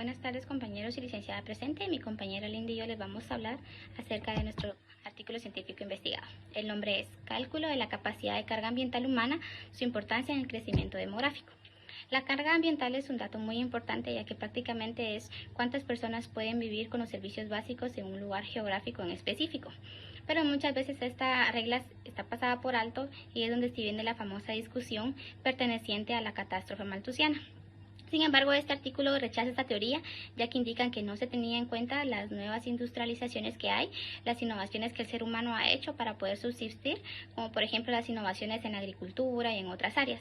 Buenas tardes, compañeros y licenciada presente. Mi compañera Linda y yo les vamos a hablar acerca de nuestro artículo científico investigado. El nombre es Cálculo de la capacidad de carga ambiental humana, su importancia en el crecimiento demográfico. La carga ambiental es un dato muy importante, ya que prácticamente es cuántas personas pueden vivir con los servicios básicos en un lugar geográfico en específico. Pero muchas veces esta regla está pasada por alto y es donde se viene la famosa discusión perteneciente a la catástrofe malthusiana. Sin embargo, este artículo rechaza esta teoría, ya que indican que no se tenía en cuenta las nuevas industrializaciones que hay, las innovaciones que el ser humano ha hecho para poder subsistir, como por ejemplo las innovaciones en la agricultura y en otras áreas.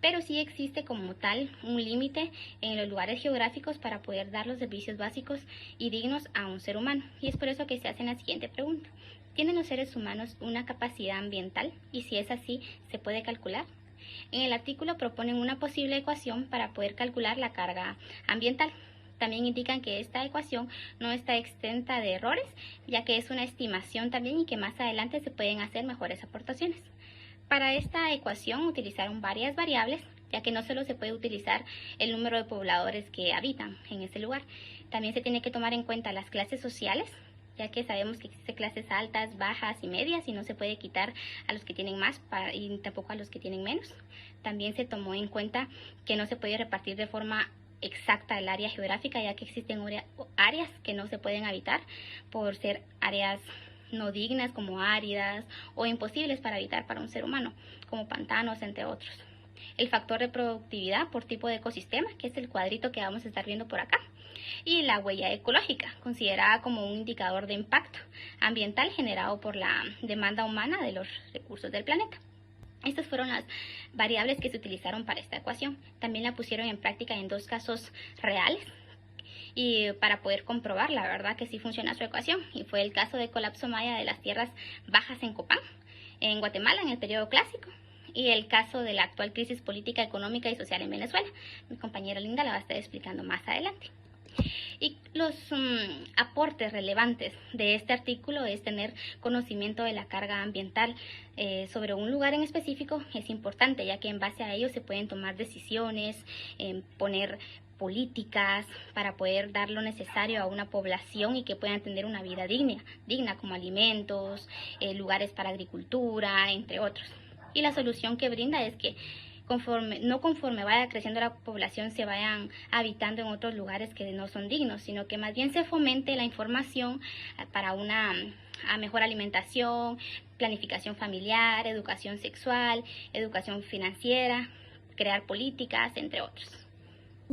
Pero sí existe como tal un límite en los lugares geográficos para poder dar los servicios básicos y dignos a un ser humano. Y es por eso que se hace la siguiente pregunta. ¿Tienen los seres humanos una capacidad ambiental? Y si es así, ¿se puede calcular? En el artículo proponen una posible ecuación para poder calcular la carga ambiental. También indican que esta ecuación no está exenta de errores, ya que es una estimación también y que más adelante se pueden hacer mejores aportaciones. Para esta ecuación utilizaron varias variables, ya que no solo se puede utilizar el número de pobladores que habitan en ese lugar. También se tiene que tomar en cuenta las clases sociales, ya que sabemos que existen clases altas, bajas y medias y no se puede quitar a los que tienen más y tampoco a los que tienen menos. También se tomó en cuenta que no se puede repartir de forma exacta el área geográfica, ya que existen áreas que no se pueden habitar por ser áreas no dignas, como áridas o imposibles para habitar para un ser humano, como pantanos, entre otros. El factor de productividad por tipo de ecosistema, que es el cuadrito que vamos a estar viendo por acá. Y la huella ecológica, considerada como un indicador de impacto ambiental generado por la demanda humana de los recursos del planeta. Estas fueron las variables que se utilizaron para esta ecuación. También la pusieron en práctica en dos casos reales y para poder comprobar la verdad que sí funciona su ecuación. Y fue el caso del colapso maya de las tierras bajas en Copán, en Guatemala, en el periodo clásico, y el caso de la actual crisis política, económica y social en Venezuela. Mi compañera Linda la va a estar explicando más adelante. Y los aportes relevantes de este artículo es tener conocimiento de la carga ambiental sobre un lugar en específico. Es importante, ya que en base a ello se pueden tomar decisiones, poner políticas para poder dar lo necesario a una población y que puedan tener una vida digna como alimentos, lugares para agricultura, entre otros. Y la solución que brinda es que conforme vaya creciendo la población se vayan habitando en otros lugares que no son dignos, sino que más bien se fomente la información para una mejor alimentación, planificación familiar, educación sexual, educación financiera, crear políticas, entre otros.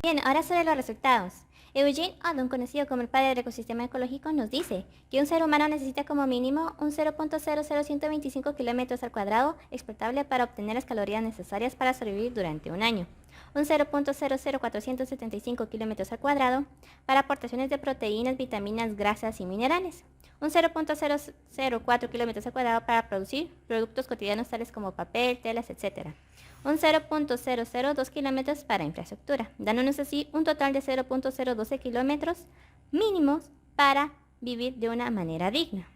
Bien, ahora sobre los resultados. Eugene Odum, conocido como el padre del ecosistema ecológico, nos dice que un ser humano necesita como mínimo un 0.00125 kilómetros al cuadrado exportable para obtener las calorías necesarias para sobrevivir durante un año, un 0.00475 kilómetros al cuadrado para aportaciones de proteínas, vitaminas, grasas y minerales, un 0.004 kilómetros al cuadrado para producir productos cotidianos tales como papel, telas, etc. Un 0.002 kilómetros para infraestructura, dándonos así un total de 0.012 kilómetros mínimos para vivir de una manera digna.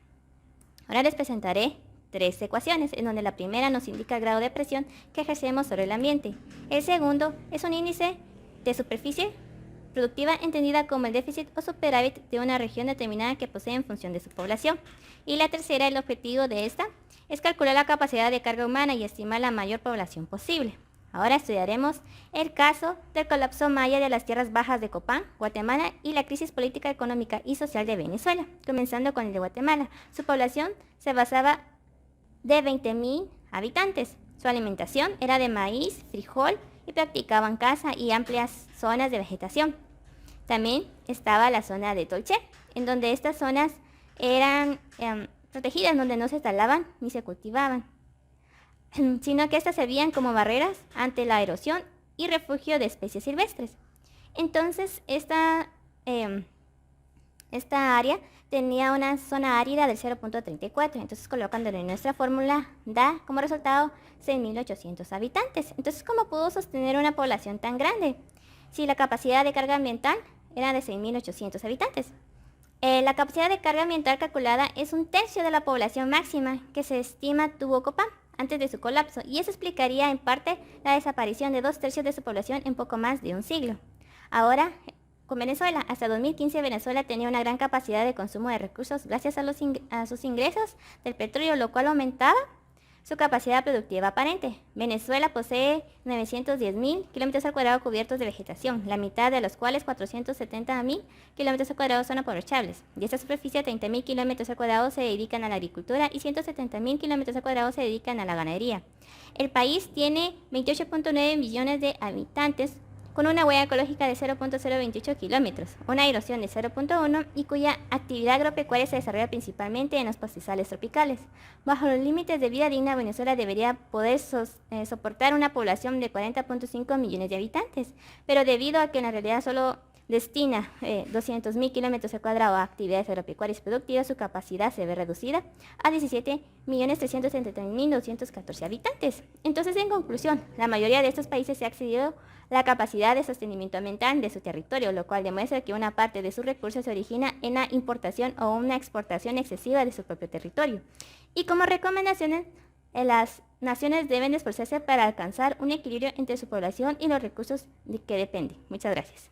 Ahora les presentaré tres ecuaciones, en donde la primera nos indica el grado de presión que ejercemos sobre el ambiente. El segundo es un índice de superficie productiva entendida como el déficit o superávit de una región determinada que posee en función de su población. Y la tercera, el objetivo de esta, es calcular la capacidad de carga humana y estimar la mayor población posible. Ahora estudiaremos el caso del colapso maya de las tierras bajas de Copán, Guatemala, y la crisis política, económica y social de Venezuela. Comenzando con el de Guatemala. Su población se basaba de 20.000 habitantes. Su alimentación era de maíz, frijol y practicaban caza y amplias zonas de vegetación. También estaba la zona de Tolché, en donde estas zonas eran protegidas, donde no se talaban ni se cultivaban, sino que estas servían como barreras ante la erosión y refugio de especies silvestres. Entonces, esta área tenía una zona árida del 0.34, entonces colocándolo en nuestra fórmula da como resultado 6.800 habitantes. Entonces, ¿cómo pudo sostener una población tan grande si la capacidad de carga ambiental era de 6.800 habitantes? La capacidad de carga ambiental calculada es un tercio de la población máxima que se estima tuvo Copán antes de su colapso, y eso explicaría en parte la desaparición de 2/3 de su población en poco más de un siglo. Ahora con Venezuela. Hasta 2015 Venezuela tenía una gran capacidad de consumo de recursos gracias a sus ingresos del petróleo, lo cual aumentaba su capacidad productiva aparente. Venezuela posee 910.000 kilómetros al cuadrado cubiertos de vegetación, la mitad de los cuales 470.000 kilómetros al cuadrado son aprovechables. De esta superficie, 30.000 kilómetros al cuadrado se dedican a la agricultura y 170.000 kilómetros al cuadrado se dedican a la ganadería. El país tiene 28.9 millones de habitantes, con una huella ecológica de 0.028 kilómetros, una erosión de 0.1 y cuya actividad agropecuaria se desarrolla principalmente en los pastizales tropicales. Bajo los límites de vida digna, Venezuela debería poder soportar una población de 40.5 millones de habitantes, pero debido a que en la realidad solo destina 200.000 kilómetros al cuadrado a actividades agropecuarias productivas, su capacidad se ve reducida a 17.333.214 habitantes. Entonces, en conclusión, la mayoría de estos países se ha excedido la capacidad de sostenimiento ambiental de su territorio, lo cual demuestra que una parte de sus recursos se origina en la importación o una exportación excesiva de su propio territorio. Y como recomendaciones, las naciones deben esforzarse para alcanzar un equilibrio entre su población y los recursos de que depende. Muchas gracias.